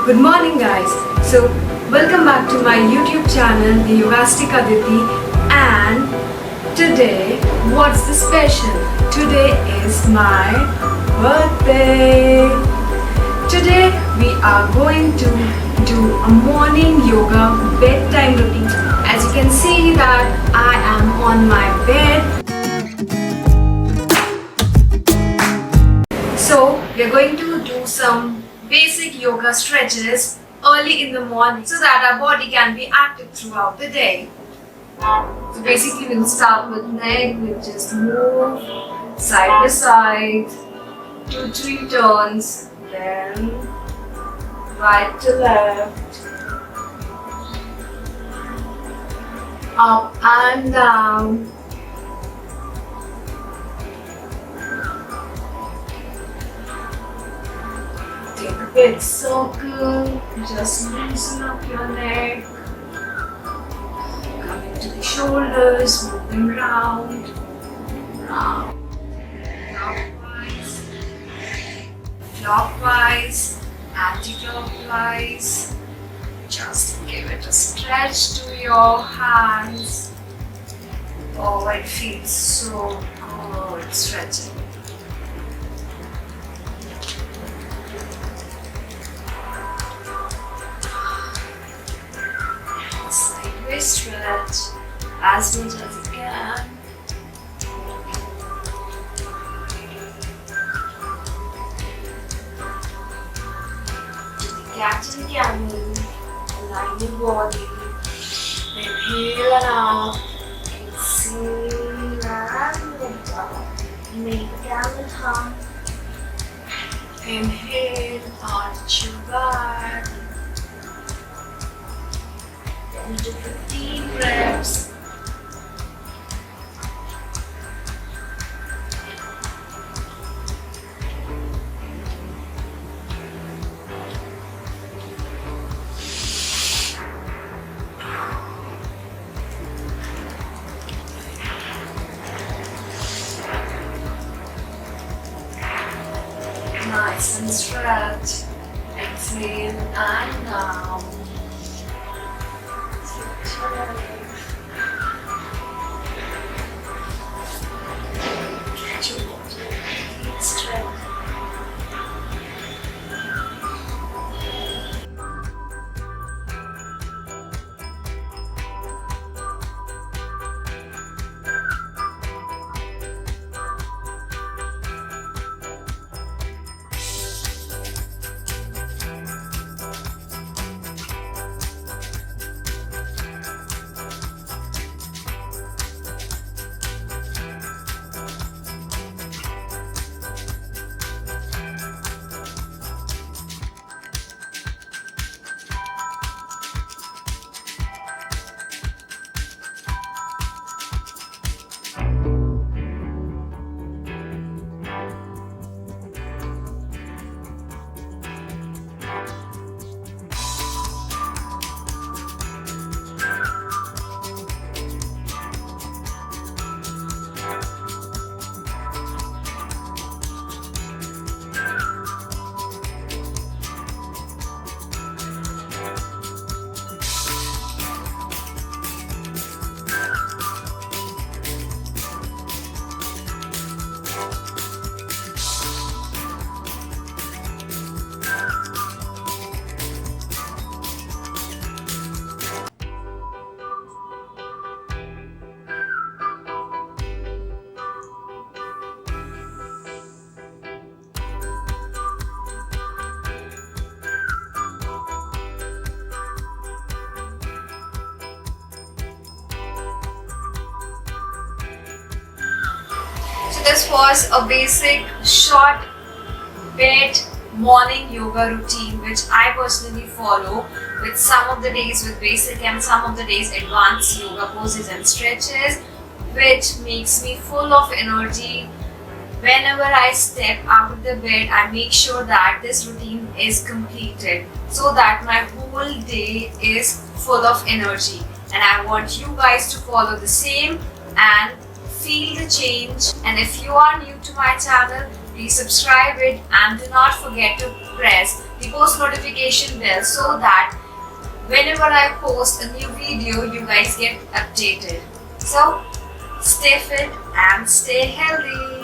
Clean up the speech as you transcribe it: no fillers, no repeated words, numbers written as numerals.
Good morning guys. So welcome back to my YouTube channel, the Yogastic Aditi, and today what's the special? Today is my birthday. Today we are going to do a morning yoga bedtime routine. As you can see that I am on my bed. So we are going to do some basic yoga stretches early in the morning so that our body can be active throughout the day. So basically we'll start with neck, we'll just move side by side, 2-3 turns, then right to left, up and down. Take a big circle, just loosen up your neck, coming to the shoulders, moving round, clockwise, anti-clockwise. Just give it a stretch to your hands. Oh, it feels so good stretching. Sideways stretch as much as you can. Cat and camel, align your body. Inhale and out, exhale and lift up. Make the camel hum. Inhale, arch your back. Then do 15 reps. Nice and stretch. Exhale and down. Catch your body. Stretch. This was a basic short bed morning yoga routine which I personally follow, with some of the days with basic and some of the days advanced yoga poses and stretches, which makes me full of energy. Whenever I step out of the bed, I make sure that this routine is completed so that my whole day is full of energy, and I want you guys to follow the same and feel the change. And if you are new to my channel, please subscribe it and do not forget to press the post notification notification bell so that whenever I post a new video, you guys get updated. So stay fit and stay healthy.